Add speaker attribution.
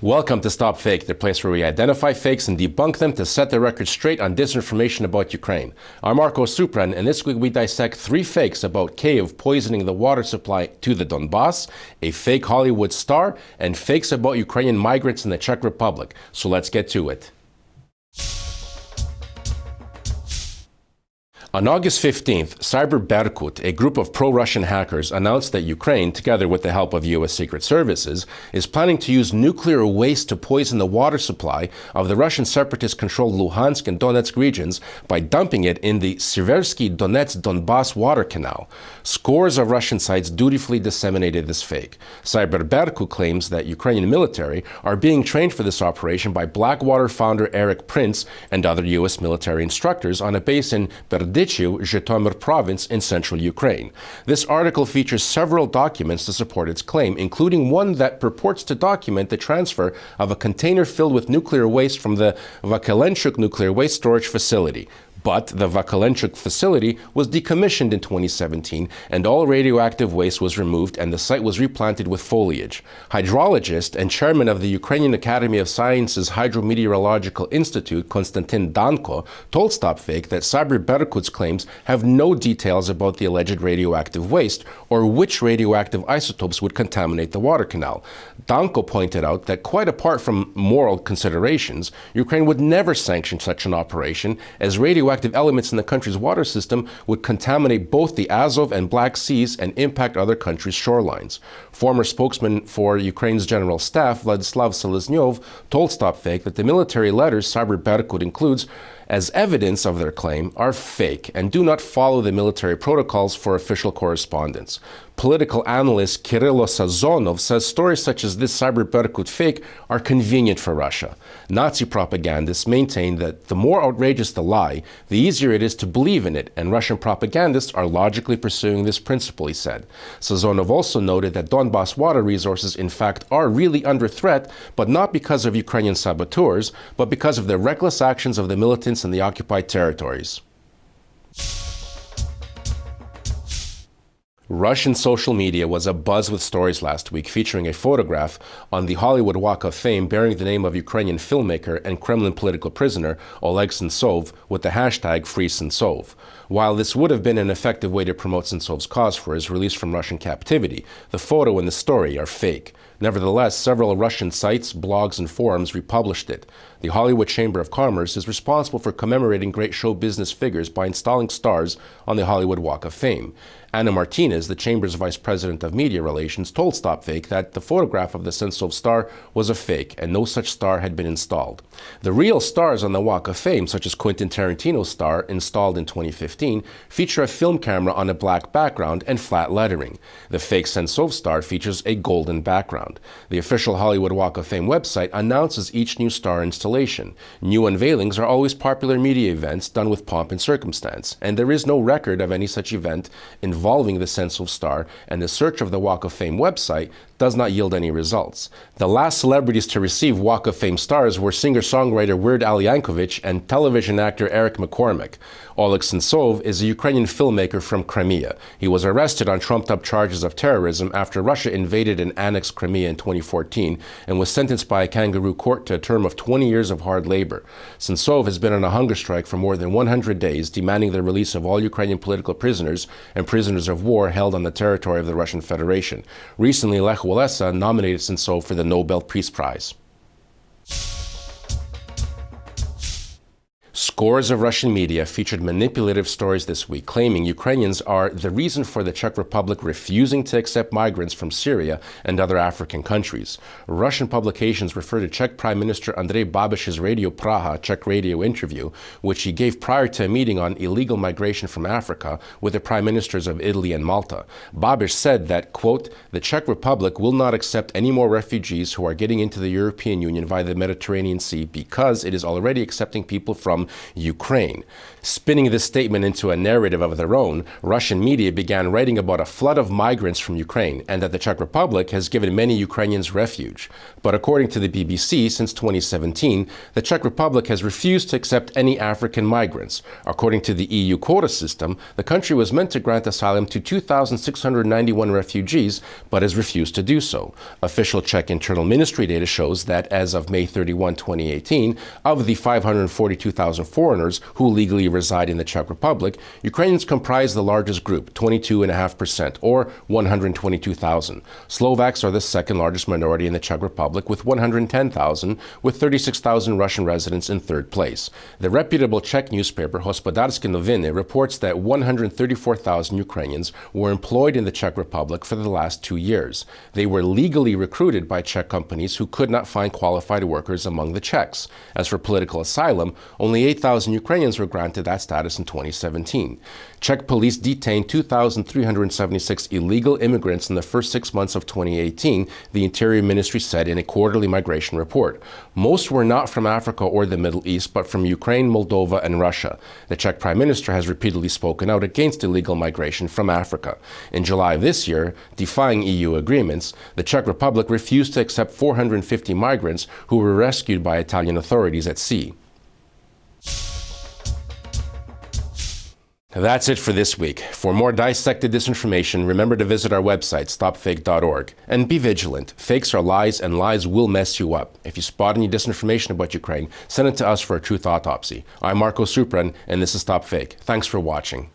Speaker 1: Welcome to StopFake, the place where we identify fakes and debunk them to set the record straight on disinformation about Ukraine. I'm Marko Suprun, and this week we dissect 3 fakes about Kyiv poisoning the water supply to the Donbas, a fake Hollywood star, and fakes about Ukrainian migrants in the Czech Republic. So let's get to it. On August 15th, Cyber Berkut, a group of pro-Russian hackers, announced that Ukraine, together with the help of U.S. Secret Services, is planning to use nuclear waste to poison the water supply of the Russian separatist-controlled Luhansk and Donetsk regions by dumping it in the Seversky Donetsk-Donbas water canal. Scores of Russian sites dutifully disseminated this fake. Cyber Berkut claims that Ukrainian military are being trained for this operation by Blackwater founder Eric Prince and other U.S. military instructors on a base in Zhytomyr province in central Ukraine. This article features several documents to support its claim, including one that purports to document the transfer of a container filled with nuclear waste from the Vakilenchuk nuclear waste storage facility. But the Vakilenchuk facility was decommissioned in 2017, and all radioactive waste was removed and the site was replanted with foliage. Hydrologist and chairman of the Ukrainian Academy of Sciences Hydrometeorological Institute, Konstantin Danko, told StopFake that Cyber Berkut's claims have no details about the alleged radioactive waste or which radioactive isotopes would contaminate the water canal. Danko pointed out that quite apart from moral considerations, Ukraine would never sanction such an operation, as radioactive elements in the country's water system would contaminate both the Azov and Black Seas and impact other countries' shorelines. Former spokesman for Ukraine's General Staff, Vladislav Seleznyov, told StopFake that the military letters Cyber Berkut includes as evidence of their claim are fake and do not follow the military protocols for official correspondence. Political analyst Kyrylo Sazonov says stories such as this Cyber Berkut fake are convenient for Russia. Nazi propagandists maintain that the more outrageous the lie, the easier it is to believe in it, and Russian propagandists are logically pursuing this principle, he said. Sazonov also noted that Donbas water resources in fact are really under threat, but not because of Ukrainian saboteurs, but because of the reckless actions of the militants in the occupied territories. Russian social media was abuzz with stories last week featuring a photograph on the Hollywood Walk of Fame bearing the name of Ukrainian filmmaker and Kremlin political prisoner Oleh Sentsov with the hashtag #FreeSentsov. While this would have been an effective way to promote Sentsov's cause for his release from Russian captivity, the photo and the story are fake. Nevertheless, several Russian sites, blogs, and forums republished it. The Hollywood Chamber of Commerce is responsible for commemorating great show business figures by installing stars on the Hollywood Walk of Fame. Anna Martinez, the Chamber's vice president of media relations, told StopFake that the photograph of the Sentsov star was a fake and no such star had been installed. The real stars on the Walk of Fame, such as Quentin Tarantino's star installed in 2015, feature a film camera on a black background and flat lettering. The fake Sentsov star features a golden background. The official Hollywood Walk of Fame website announces each new star installation. New unveilings are always popular media events done with pomp and circumstance, and there is no record of any such event involving the Sentsov star, and the search of the Walk of Fame website does not yield any results. The last celebrities to receive Walk of Fame stars were singer-songwriter Weird Al Yankovic and television actor Eric McCormick. Oleh Sentsov is a Ukrainian filmmaker from Crimea. He was arrested on trumped-up charges of terrorism after Russia invaded and annexed Crimea in 2014 and was sentenced by a kangaroo court to a term of 20 years of hard labor. Sentsov has been on a hunger strike for more than 100 days, demanding the release of all Ukrainian political prisoners and prisoners of war held on the territory of the Russian Federation. Recently, Lech Walesa nominated Sentsov for the Nobel Peace Prize. Scores of Russian media featured manipulative stories this week, claiming Ukrainians are the reason for the Czech Republic refusing to accept migrants from Syria and other African countries. Russian publications refer to Czech Prime Minister Andrej Babiš's Radio Praha Czech radio interview, which he gave prior to a meeting on illegal migration from Africa with the Prime Ministers of Italy and Malta. Babiš said that, quote, "The Czech Republic will not accept any more refugees who are getting into the European Union via the Mediterranean Sea because it is already accepting people from from Ukraine. Spinning this statement into a narrative of their own, Russian media began writing about a flood of migrants from Ukraine and that the Czech Republic has given many Ukrainians refuge. But according to the BBC, since 2017, the Czech Republic has refused to accept any African migrants. According to the EU quota system, the country was meant to grant asylum to 2,691 refugees, but has refused to do so. Official Czech internal ministry data shows that as of May 31, 2018, of the 542,000 foreigners who legally reside in the Czech Republic, Ukrainians comprise the largest group, 22.5%, or 122,000. Slovaks are the second largest minority in the Czech Republic, with 110,000, with 36,000 Russian residents in third place. The reputable Czech newspaper Hospodářské noviny reports that 134,000 Ukrainians were employed in the Czech Republic for the last 2 years. They were legally recruited by Czech companies who could not find qualified workers among the Czechs. As for political asylum, only 8,000 Ukrainians were granted that status in 2017. Czech police detained 2,376 illegal immigrants in the first 6 months of 2018, the Interior Ministry said in a quarterly migration report. Most were not from Africa or the Middle East, but from Ukraine, Moldova, and Russia. The Czech Prime Minister has repeatedly spoken out against illegal migration from Africa. In July of this year, defying EU agreements, the Czech Republic refused to accept 450 migrants who were rescued by Italian authorities at sea. That's it for this week. For more dissected disinformation, remember to visit our website, StopFake.org. And be vigilant. Fakes are lies, and lies will mess you up. If you spot any disinformation about Ukraine, send it to us for a truth autopsy. I'm Marko Suprun, and this is StopFake. Thanks for watching.